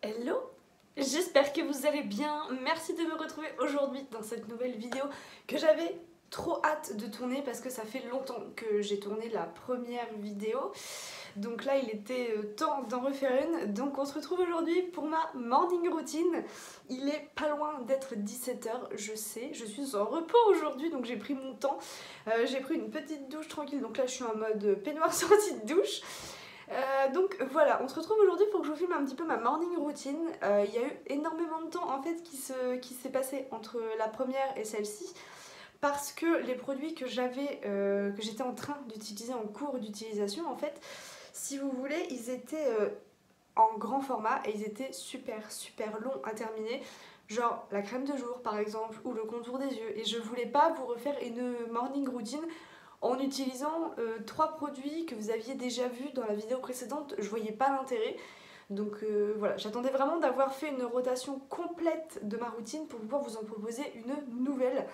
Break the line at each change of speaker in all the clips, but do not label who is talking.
Hello, j'espère que vous allez bien. Merci de me retrouver aujourd'hui dans cette nouvelle vidéo que j'avais trop hâte de tourner parce que ça fait longtemps que j'ai tourné la première vidéo. Donc là il était temps d'en refaire une. Donc on se retrouve aujourd'hui pour ma morning routine. Il est pas loin d'être 17 h, je sais, je suis en repos aujourd'hui donc j'ai pris mon temps. J'ai pris une petite douche tranquille, donc là je suis en mode peignoir sortie de douche. Donc voilà, on se retrouve aujourd'hui pour que je vous filme un petit peu ma morning routine. Il y a eu énormément de temps en fait qui s'est passé entre la première et celle-ci parce que les produits que j'étais en train d'utiliser en cours d'utilisation, en fait, si vous voulez, ils étaient en grand format et ils étaient super longs à terminer. Genre la crème de jour par exemple ou le contour des yeux, et je voulais pas vous refaire une morning routine en utilisant 3 produits que vous aviez déjà vus dans la vidéo précédente. Je voyais pas l'intérêt. Donc voilà, j'attendais vraiment d'avoir fait une rotation complète de ma routine pour pouvoir vous en proposer une nouvelle.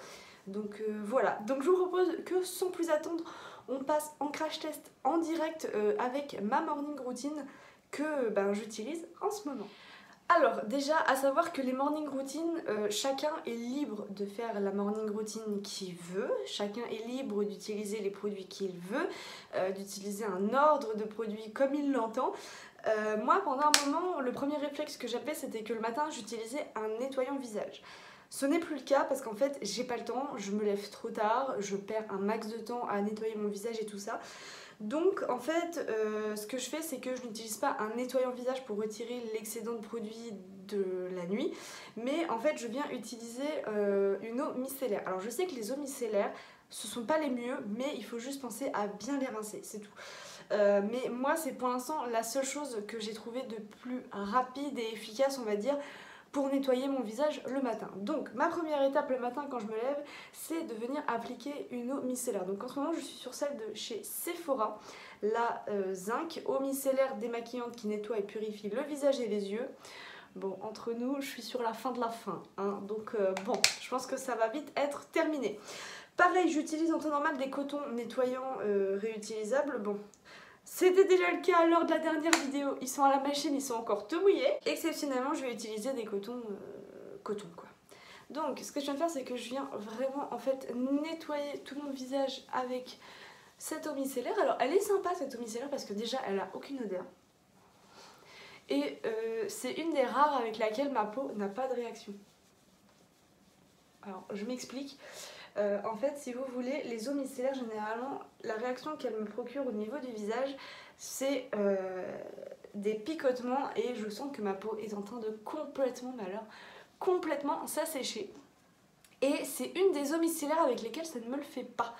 Donc voilà, donc je vous propose que sans plus attendre, on passe en crash test en direct avec ma morning routine que j'utilise en ce moment. Alors déjà, à savoir que les morning routines, chacun est libre de faire la morning routine qu'il veut, chacun est libre d'utiliser les produits qu'il veut, d'utiliser un ordre de produits comme il l'entend. Moi, pendant un moment, le premier réflexe que j'avais, c'était que le matin, j'utilisais un nettoyant visage. Ce n'est plus le cas parce qu'en fait, j'ai pas le temps, je me lève trop tard, je perds un max de temps à nettoyer mon visage et tout ça. Donc en fait, ce que je fais, c'est que je n'utilise pas un nettoyant visage pour retirer l'excédent de produits de la nuit, mais en fait je viens utiliser une eau micellaire. Alors je sais que les eaux micellaires, ce sont pas les mieux, mais il faut juste penser à bien les rincer, c'est tout. Mais moi c'est pour l'instant la seule chose que j'ai trouvé de plus rapide et efficace, on va dire, pour nettoyer mon visage le matin. Donc ma première étape le matin quand je me lève, c'est de venir appliquer une eau micellaire. Donc en ce moment je suis sur celle de chez Sephora, la Zinc, eau micellaire démaquillante qui nettoie et purifie le visage et les yeux. Bon, entre nous, je suis sur la fin de la fin, hein, donc bon, je pense que ça va vite être terminé. Pareil, j'utilise en temps normal des cotons nettoyants réutilisables. Bon, c'était déjà le cas lors de la dernière vidéo, ils sont à la machine, ils sont encore tout mouillés. Exceptionnellement, je vais utiliser des cotons, coton quoi. Donc, ce que je viens de faire, c'est que je viens vraiment en fait nettoyer tout mon visage avec cette eau micellaire. Alors, elle est sympa cette eau micellaire parce que déjà, elle a aucune odeur. Et c'est une des rares avec laquelle ma peau n'a pas de réaction. Alors, je m'explique. En fait, si vous voulez, les eaux micellaires, généralement, la réaction qu'elles me procurent au niveau du visage, c'est des picotements et je sens que ma peau est en train de complètement s'assécher. Et c'est une des eaux micellaires avec lesquelles ça ne me le fait pas.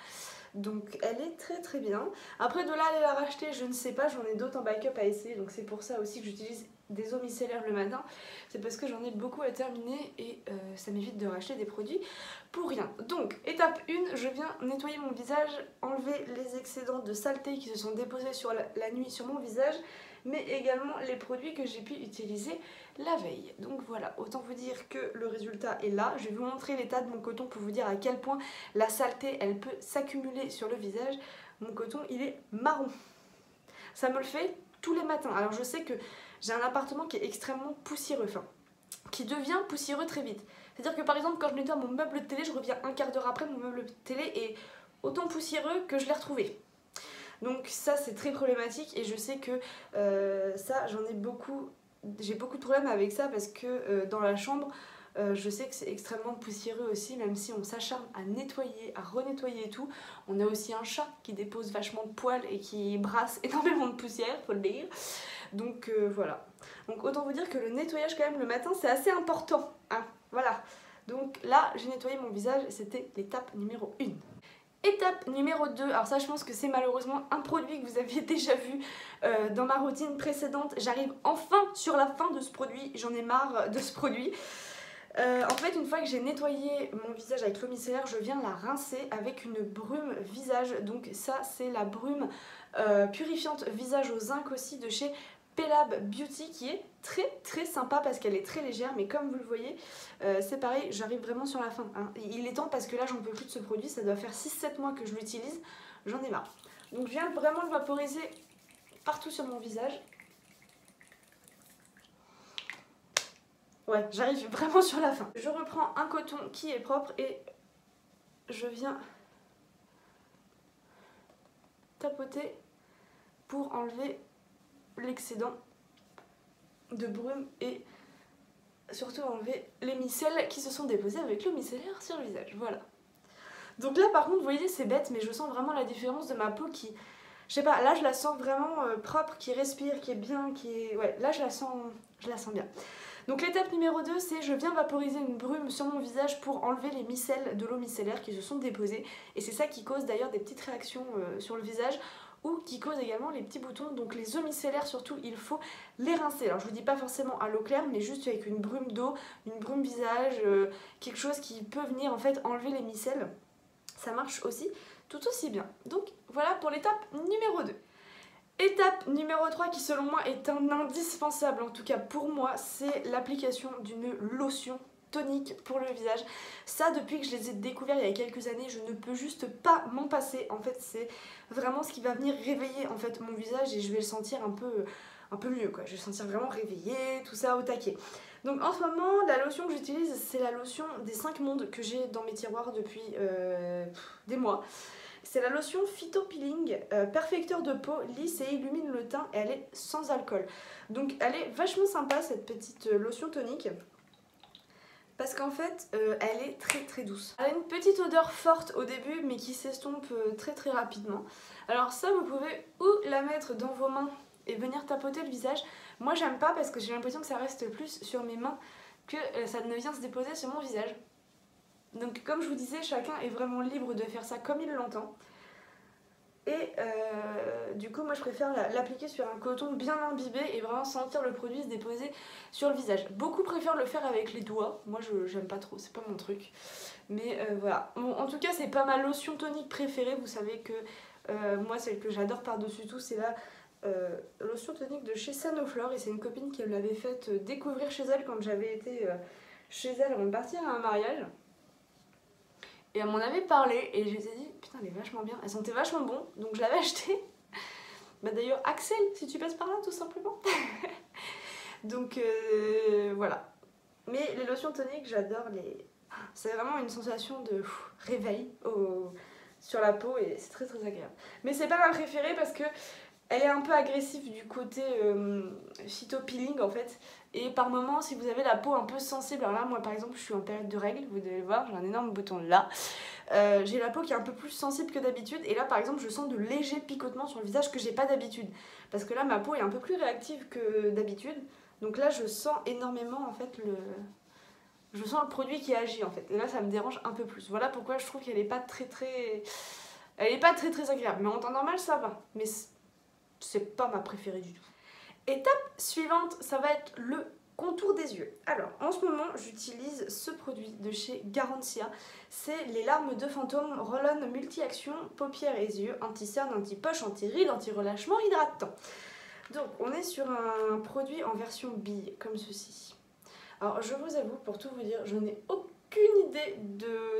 Donc elle est très bien. Après de là aller la racheter, je ne sais pas, j'en ai d'autres en backup à essayer, donc c'est pour ça aussi que j'utilise des eaux micellaires le matin. C'est parce que j'en ai beaucoup à terminer et ça m'évite de racheter des produits pour rien. Donc étape 1, je viens nettoyer mon visage, enlever les excédents de saleté qui se sont déposés sur la nuit sur mon visage, mais également les produits que j'ai pu utiliser la veille. Donc voilà, autant vous dire que le résultat est là. Je vais vous montrer l'état de mon coton pour vous dire à quel point la saleté elle peut s'accumuler sur le visage. Mon coton il est marron. Ça me le fait tous les matins. Alors je sais que j'ai un appartement qui est extrêmement poussiéreux, enfin qui devient poussiéreux très vite. C'est-à-dire que par exemple quand je nettoie mon meuble de télé, je reviens un quart d'heure après, mon meuble de télé est autant poussiéreux que je l'ai retrouvé. Donc ça c'est très problématique et je sais que ça j'ai beaucoup de problèmes avec ça parce que dans la chambre je sais que c'est extrêmement poussiéreux aussi, même si on s'acharne à nettoyer, à renettoyer et tout. On a aussi un chat qui dépose vachement de poils et qui brasse énormément de poussière, faut le dire. Donc voilà. Donc autant vous dire que le nettoyage quand même le matin c'est assez important, hein, voilà. Donc là j'ai nettoyé mon visage et c'était l'étape numéro 1. Étape numéro 2, alors ça je pense que c'est malheureusement un produit que vous aviez déjà vu dans ma routine précédente. J'arrive enfin sur la fin de ce produit, j'en ai marre de ce produit. En fait une fois que j'ai nettoyé mon visage avec l'eau micellaire, je viens la rincer avec une brume visage. Donc ça c'est la brume purifiante visage au zinc aussi de chez Pelab Beauty, qui est très sympa parce qu'elle est très légère, mais comme vous le voyez c'est pareil, j'arrive vraiment sur la fin, hein. Il est temps parce que là j'en peux plus de ce produit, ça doit faire 6-7 mois que je l'utilise, j'en ai marre. Donc je viens vraiment le vaporiser partout sur mon visage. Ouais, j'arrive vraiment sur la fin. Je reprends un coton qui est propre et je viens tapoter pour enlever l'excédent de brume et surtout enlever les micelles qui se sont déposées avec le micellaire sur le visage. Voilà. Donc là par contre, vous voyez, c'est bête, mais je sens vraiment la différence de ma peau qui... Je sais pas, là je la sens vraiment propre, qui respire, qui est bien, qui est... Ouais, là je la sens bien. Donc l'étape numéro 2, c'est je viens vaporiser une brume sur mon visage pour enlever les micelles de l'eau micellaire qui se sont déposées. Et c'est ça qui cause d'ailleurs des petites réactions sur le visage ou qui cause également les petits boutons. Donc les eaux micellaires surtout, il faut les rincer. Alors je vous dis pas forcément à l'eau claire, mais juste avec une brume d'eau, une brume visage, quelque chose qui peut venir en fait enlever les micelles. Ça marche aussi tout aussi bien. Donc voilà pour l'étape numéro 2. Étape numéro 3 qui selon moi est un indispensable, en tout cas pour moi, c'est l'application d'une lotion tonique pour le visage. Ça, depuis que je les ai découverts il y a quelques années, je ne peux juste pas m'en passer. En fait, c'est vraiment ce qui va venir réveiller en fait mon visage et je vais le sentir un peu mieux, quoi. Je vais le sentir vraiment réveillé, tout ça au taquet. Donc en ce moment, la lotion que j'utilise, c'est la lotion des 5 mondes que j'ai dans mes tiroirs depuis des mois. C'est la lotion Phyto Peeling, perfecteur de peau, lisse et illumine le teint et elle est sans alcool. Donc elle est vachement sympa cette petite lotion tonique parce qu'en fait elle est très très douce. Elle a une petite odeur forte au début mais qui s'estompe très très rapidement. Alors ça vous pouvez ou la mettre dans vos mains et venir tapoter le visage. Moi j'aime pas parce que j'ai l'impression que ça reste plus sur mes mains que ça ne vient se déposer sur mon visage. Donc comme je vous disais, chacun est vraiment libre de faire ça comme il l'entend. Et du coup moi je préfère l'appliquer sur un coton bien imbibé et vraiment sentir le produit se déposer sur le visage. Beaucoup préfèrent le faire avec les doigts, moi j'aime pas trop, c'est pas mon truc. Mais voilà, bon, en tout cas c'est pas ma lotion tonique préférée, vous savez que moi celle que j'adore par-dessus tout c'est la lotion tonique de chez Sanoflore. Et c'est une copine qui me l'avait faite découvrir chez elle quand j'avais été chez elle avant de partir à un mariage. Et elle m'en avait parlé et je me suis dit putain elle est vachement bien, elle sentait vachement bon donc je l'avais achetée. Bah d'ailleurs Axel si tu passes par là tout simplement. Donc voilà. Mais les lotions toniques j'adore les... C'est vraiment une sensation de réveil sur la peau et c'est très très agréable. Mais c'est pas ma préférée parce que elle est un peu agressive du côté Phyto Peeling en fait. Et par moments, si vous avez la peau un peu sensible, alors là moi par exemple je suis en période de règles, vous devez le voir, j'ai un énorme bouton là. J'ai la peau qui est un peu plus sensible que d'habitude et là par exemple je sens de légers picotements sur le visage que j'ai pas d'habitude. Parce que là ma peau est un peu plus réactive que d'habitude. Donc là je sens énormément en fait je sens le produit qui agit en fait. Et là ça me dérange un peu plus. Voilà pourquoi je trouve qu'elle est pas très agréable. Mais en temps normal ça va. Mais c'est pas ma préférée du tout. Étape suivante, ça va être le contour des yeux. Alors, en ce moment, j'utilise ce produit de chez Garantia. C'est les larmes de fantôme Roll-On multi-action, paupières et yeux, anti-cerne, anti-poche, anti-rides, anti-relâchement, hydratant. Donc, on est sur un produit en version bille, comme ceci. Alors, je vous avoue, pour tout vous dire, je n'ai aucune idée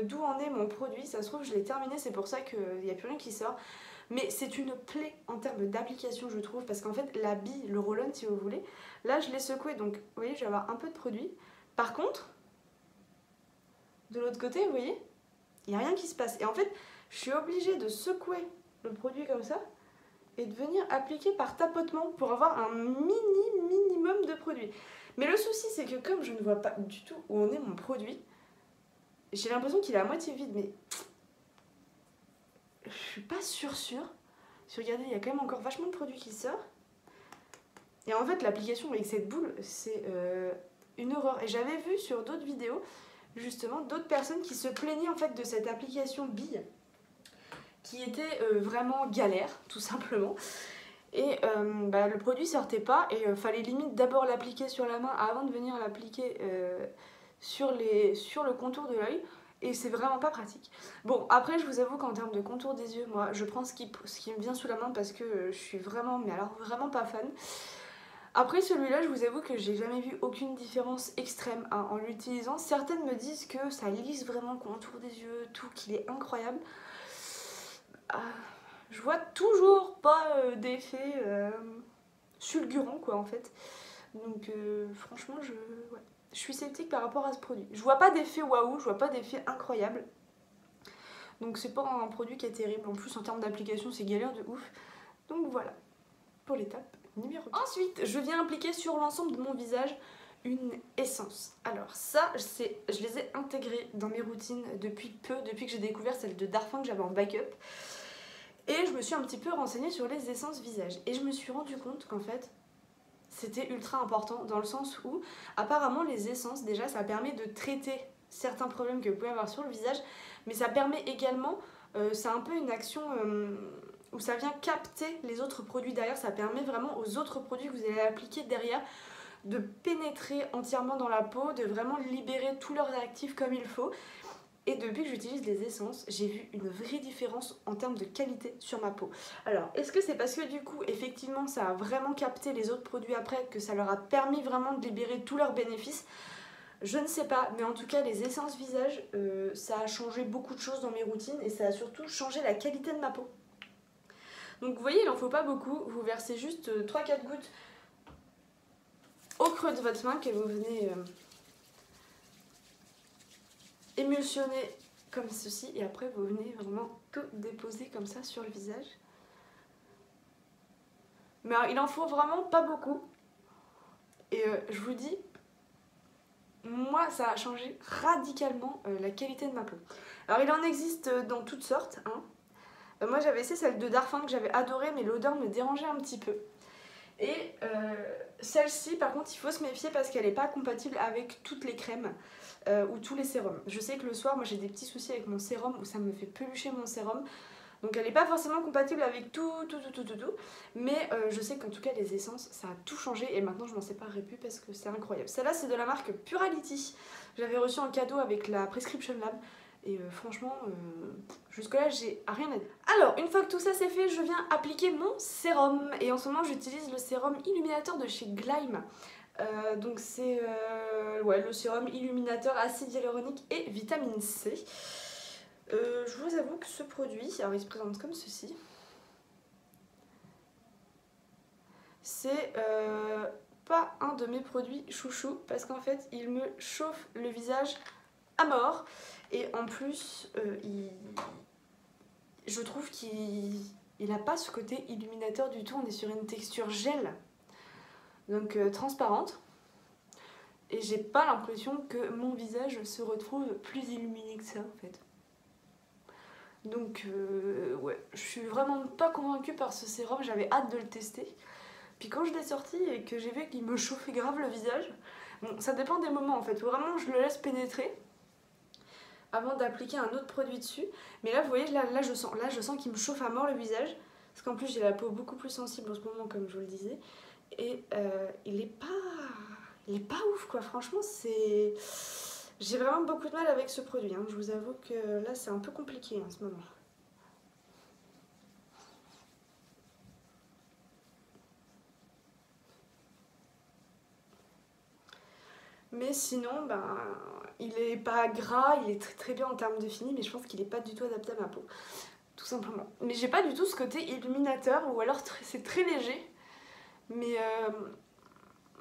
d'où en est mon produit. Ça se trouve, je l'ai terminé, c'est pour ça qu'il n'y a plus rien qui sort. Mais c'est une plaie en termes d'application je trouve parce qu'en fait la bille, le roll-on si vous voulez, là je l'ai secoué donc vous voyez je vais avoir un peu de produit. Par contre, de l'autre côté vous voyez, il n'y a rien qui se passe. Et en fait je suis obligée de secouer le produit comme ça et de venir appliquer par tapotement pour avoir un minimum de produit. Mais le souci c'est que comme je ne vois pas du tout où en est mon produit, j'ai l'impression qu'il est à moitié vide mais... Je suis pas sûre. Si regardez, il y a quand même encore vachement de produits qui sortent. Et en fait, l'application avec cette boule, c'est une horreur. Et j'avais vu sur d'autres vidéos, justement, d'autres personnes qui se plaignaient en fait de cette application bille, qui était vraiment galère, tout simplement. Et le produit sortait pas et fallait limite d'abord l'appliquer sur la main avant de venir l'appliquer sur le contour de l'œil. Et c'est vraiment pas pratique. Bon, après, je vous avoue qu'en termes de contour des yeux, moi, je prends ce qui me vient sous la main parce que je suis vraiment, mais alors vraiment pas fan. Après, celui-là, je vous avoue que j'ai jamais vu aucune différence extrême en l'utilisant. Certaines me disent que ça lisse vraiment le contour des yeux, tout, qu'il est incroyable. Je vois toujours pas d'effet fulgurant, quoi, en fait. Donc, franchement, ouais. je suis sceptique par rapport à ce produit. Je vois pas d'effet waouh, je vois pas d'effet incroyable. Donc c'est pas un produit qui est terrible. En plus en termes d'application c'est galère de ouf. Donc voilà pour l'étape numéro 4. Ensuite je viens appliquer sur l'ensemble de mon visage une essence. Alors ça je les ai intégrées dans mes routines depuis peu, depuis que j'ai découvert celle de Darphin que j'avais en backup. Et je me suis un petit peu renseignée sur les essences visage. Et je me suis rendu compte qu'en fait c'était ultra important dans le sens où apparemment les essences déjà ça permet de traiter certains problèmes que vous pouvez avoir sur le visage, mais ça permet également, c'est un peu une action où ça vient capter les autres produits derrière, ça permet vraiment aux autres produits que vous allez appliquer derrière de pénétrer entièrement dans la peau, de vraiment libérer tous leurs réactifs comme il faut. Et depuis que j'utilise les essences, j'ai vu une vraie différence en termes de qualité sur ma peau. Alors, est-ce que c'est parce que du coup, effectivement, ça a vraiment capté les autres produits après, que ça leur a permis vraiment de libérer tous leurs bénéfices? Je ne sais pas, mais en tout cas, les essences visage, ça a changé beaucoup de choses dans mes routines et ça a surtout changé la qualité de ma peau. Donc vous voyez, il n'en faut pas beaucoup, vous versez juste 3-4 gouttes au creux de votre main que vous venez émulsionner comme ceci et après vous venez vraiment tout déposer comme ça sur le visage. Mais alors, il en faut vraiment pas beaucoup et je vous dis, moi ça a changé radicalement la qualité de ma peau. Alors il en existe dans toutes sortes, hein. Moi j'avais essayé celle de Darphin que j'avais adorée mais l'odeur me dérangeait un petit peu. Et celle-ci par contre il faut se méfier parce qu'elle n'est pas compatible avec toutes les crèmes ou tous les sérums. Je sais que le soir moi j'ai des petits soucis avec mon sérum où ça me fait pelucher mon sérum. Donc elle n'est pas forcément compatible avec tout. Mais je sais qu'en tout cas les essences ça a tout changé et maintenant je m'en séparerai plus parce que c'est incroyable. Celle-là c'est de la marque Purality. J'avais reçu en cadeau avec la Prescription Lab. Et franchement, jusque là j'ai rien à dire. Alors, une fois que tout ça c'est fait, je viens appliquer mon sérum. Et en ce moment j'utilise le sérum illuminateur de chez Glyme. Donc c'est ouais, le sérum illuminateur acide hyaluronique et vitamine C. Je vous avoue que ce produit, alors il se présente comme ceci. C'est pas un de mes produits chouchou parce qu'en fait il me chauffe le visage à mort. Et en plus, je trouve qu'il n'a pas ce côté illuminateur du tout. On est sur une texture gel, donc transparente. Et j'ai pas l'impression que mon visage se retrouve plus illuminé que ça en fait. Donc ouais, je suis vraiment pas convaincue par ce sérum, j'avais hâte de le tester. Puis quand je l'ai sorti et que j'ai vu qu'il me chauffait grave le visage, bon, ça dépend des moments en fait, vraiment je le laisse pénétrer avant d'appliquer un autre produit dessus. Mais là vous voyez, là je sens qu'il me chauffe à mort le visage. Parce qu'en plus j'ai la peau beaucoup plus sensible en ce moment comme je vous le disais. Et il est pas ouf quoi, franchement c'est... J'ai vraiment beaucoup de mal avec ce produit, hein. Je vous avoue que là c'est un peu compliqué en ce moment. Mais sinon, ben, il est pas gras, il est très bien en termes de fini, mais je pense qu'il est pas du tout adapté à ma peau. Tout simplement. Mais j'ai pas du tout ce côté illuminateur, ou alors c'est très léger. Mais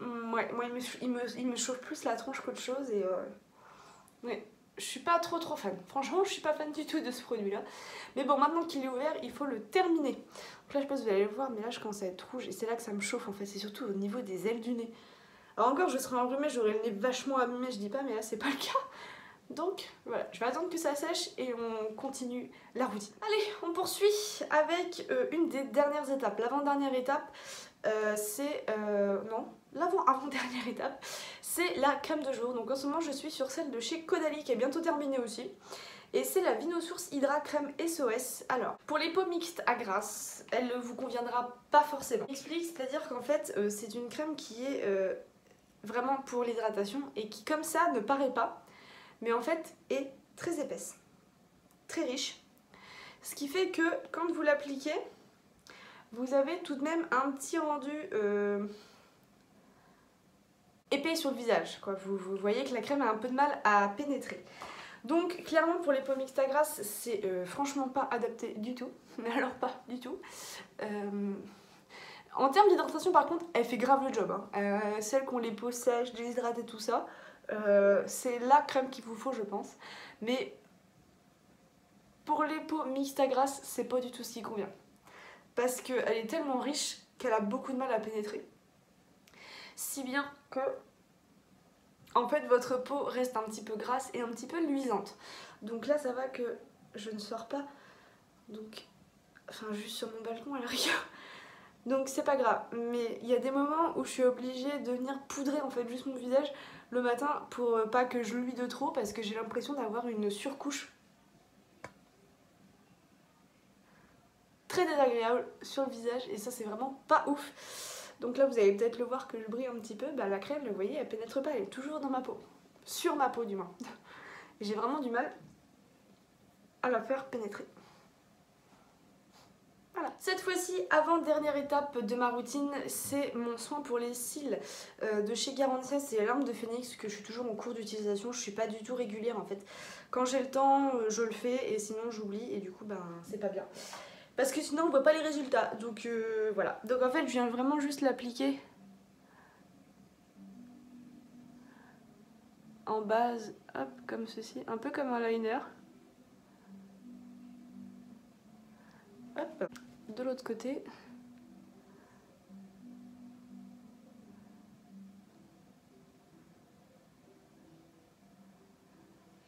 ouais, moi il me chauffe plus la tronche qu'autre chose et ouais, je suis pas trop fan. Franchement, je suis pas fan du tout de ce produit-là. Mais bon, maintenant qu'il est ouvert, il faut le terminer. Donc là, je pense que vous allez le voir, mais là, je commence à être rouge et c'est là que ça me chauffe en fait. C'est surtout au niveau des ailes du nez. Alors encore, je serais enrhumée, j'aurais le nez vachement abîmé, je dis pas, mais là, c'est pas le cas. Donc voilà, je vais attendre que ça sèche et on continue la routine. Allez, on poursuit avec une des dernières étapes. L'avant-dernière étape, c'est... non, l'avant-avant-dernière étape, c'est la crème de jour. Donc en ce moment, je suis sur celle de chez Caudalie qui est bientôt terminée aussi. Et c'est la Vinosource Hydra Crème SOS. Alors, pour les peaux mixtes à grasse, elle ne vous conviendra pas forcément. J'explique, c'est-à-dire qu'en fait, c'est une crème qui est vraiment pour l'hydratation et qui, comme ça, ne paraît pas, mais en fait est très épaisse, très riche. Ce qui fait que quand vous l'appliquez, vous avez tout de même un petit rendu épais sur le visage, quoi. Vous voyez que la crème a un peu de mal à pénétrer. Donc clairement pour les peaux mixtes à grasse, c'est franchement pas adapté du tout, mais alors pas du tout. En termes d'hydratation par contre, elle fait grave le job. Hein. Celles qui ont les peaux sèches, déshydratées, tout ça, c'est la crème qu'il vous faut je pense. Mais pour les peaux mixtes à grasse, c'est pas du tout ce qui convient. Parce qu'elle est tellement riche qu'elle a beaucoup de mal à pénétrer. Si bien que en fait votre peau reste un petit peu grasse et un petit peu luisante. Donc là ça va que je ne sors pas. Donc, enfin juste sur mon balcon à la rigueur. Donc c'est pas grave, mais il y a des moments où je suis obligée de venir poudrer en fait juste mon visage le matin pour pas que je luis de trop parce que j'ai l'impression d'avoir une surcouche très désagréable sur le visage et ça c'est vraiment pas ouf. Donc là vous allez peut-être le voir que je brille un petit peu, bah la crème, vous voyez, elle pénètre pas, elle est toujours dans ma peau. Sur ma peau du moins. Et j'ai vraiment du mal à la faire pénétrer. Voilà. Cette fois-ci, avant-dernière étape de ma routine, c'est mon soin pour les cils de chez Garantia, c'est l'arme de phénix que je suis toujours en cours d'utilisation, je suis pas du tout régulière en fait. Quand j'ai le temps, je le fais et sinon j'oublie et du coup ben c'est pas bien. Parce que sinon on voit pas les résultats, donc voilà. Donc en fait je viens vraiment juste l'appliquer en base, hop, comme ceci, un peu comme un liner. Hop, de l'autre côté.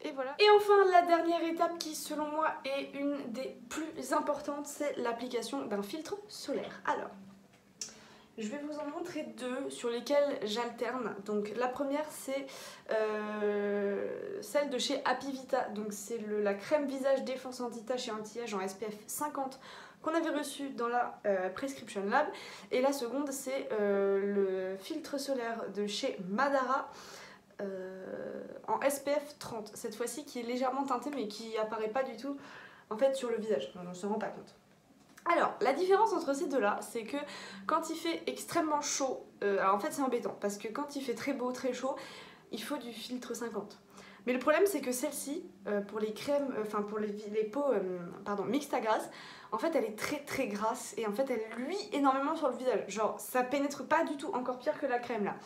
Et voilà. Et enfin, la dernière étape qui, selon moi, est une des plus importantes, c'est l'application d'un filtre solaire. Alors, je vais vous en montrer deux sur lesquels j'alterne. Donc la première c'est celle de chez Happy Vita. Donc c'est la crème visage défense anti-tache et anti-âge en SPF 50 qu'on avait reçu dans la Prescription Lab. Et la seconde c'est le filtre solaire de chez Madara en SPF 30. Cette fois-ci qui est légèrement teinté mais qui apparaît pas du tout en fait sur le visage. On ne se rend pas compte. Alors, la différence entre ces deux-là, c'est que quand il fait extrêmement chaud, alors en fait c'est embêtant, parce que quand il fait très beau, très chaud, il faut du filtre 50. Mais le problème c'est que celle-ci, pour les crèmes, enfin pour les peaux mixtes à grasse, en fait elle est très très grasse et en fait elle luit énormément sur le visage. Genre ça pénètre pas du tout, encore pire que la crème là.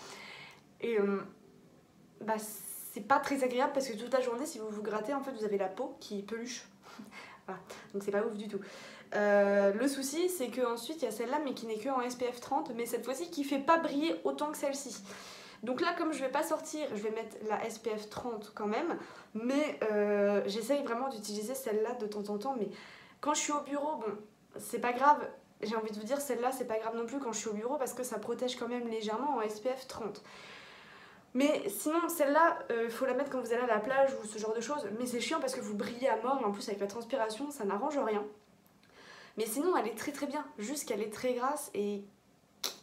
Et bah c'est pas très agréable parce que toute la journée si vous vous grattez, en fait vous avez la peau qui peluche. Voilà, donc c'est pas ouf du tout. Le souci c'est qu'ensuite il y a celle-là mais qui n'est que en SPF 30 mais cette fois-ci qui fait pas briller autant que celle-ci. Donc là comme je vais pas sortir, je vais mettre la SPF 30 quand même, mais j'essaye vraiment d'utiliser celle-là de temps en temps. Mais quand je suis au bureau, bon c'est pas grave, j'ai envie de vous dire celle-là c'est pas grave non plus quand je suis au bureau parce que ça protège quand même légèrement en SPF 30. Mais sinon celle-là, faut la mettre quand vous allez à la plage ou ce genre de choses, mais c'est chiant parce que vous brillez à mort et en plus avec la transpiration ça n'arrange rien. Mais sinon elle est très très bien, juste qu'elle est très grasse et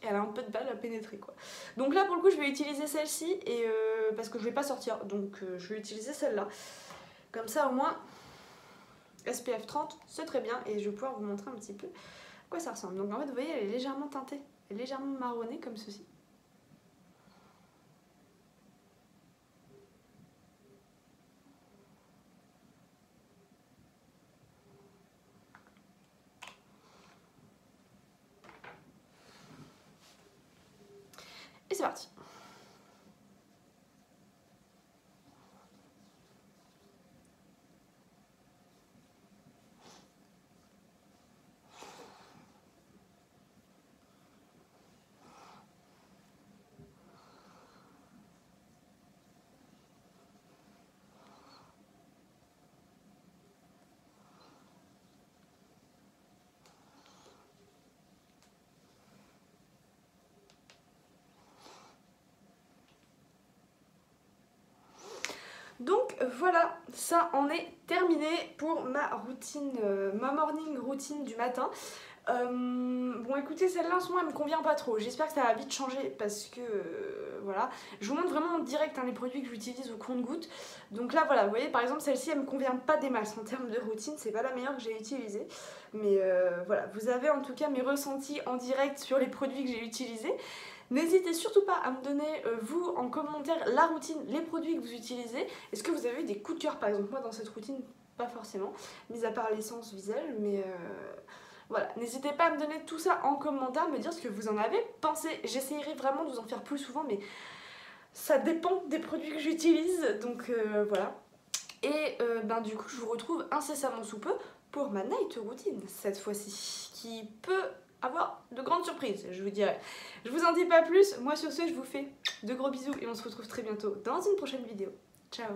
elle a un peu de mal à pénétrer quoi. Donc là pour le coup je vais utiliser celle-ci et parce que je vais pas sortir, donc je vais utiliser celle-là. Comme ça au moins SPF 30 c'est très bien et je vais pouvoir vous montrer un petit peu à quoi ça ressemble. Donc en fait vous voyez elle est légèrement teintée, elle est légèrement marronnée comme ceci. Et c'est parti. Donc voilà, ça en est terminé pour ma routine, ma morning routine du matin. Bon écoutez, celle-là en ce moment elle me convient pas trop, j'espère que ça va vite changer parce que voilà, je vous montre vraiment en direct les produits que j'utilise au compte-gouttes. Donc là voilà, vous voyez par exemple celle-ci elle me convient pas des masses en termes de routine, c'est pas la meilleure que j'ai utilisée. Mais voilà, vous avez en tout cas mes ressentis en direct sur les produits que j'ai utilisés. N'hésitez surtout pas à me donner, vous, en commentaire, la routine, les produits que vous utilisez. Est-ce que vous avez eu des coups de cœur, par exemple, moi dans cette routine, pas forcément, mis à part l'essence visage, mais Voilà, n'hésitez pas à me donner tout ça en commentaire, me dire ce que vous en avez pensé. J'essayerai vraiment de vous en faire plus souvent, mais ça dépend des produits que j'utilise, donc voilà. Et du coup, je vous retrouve incessamment sous peu pour ma night routine, cette fois-ci, qui peut avoir de grandes surprises, je vous dirais. Je vous en dis pas plus, moi sur ce, je vous fais de gros bisous et on se retrouve très bientôt dans une prochaine vidéo. Ciao!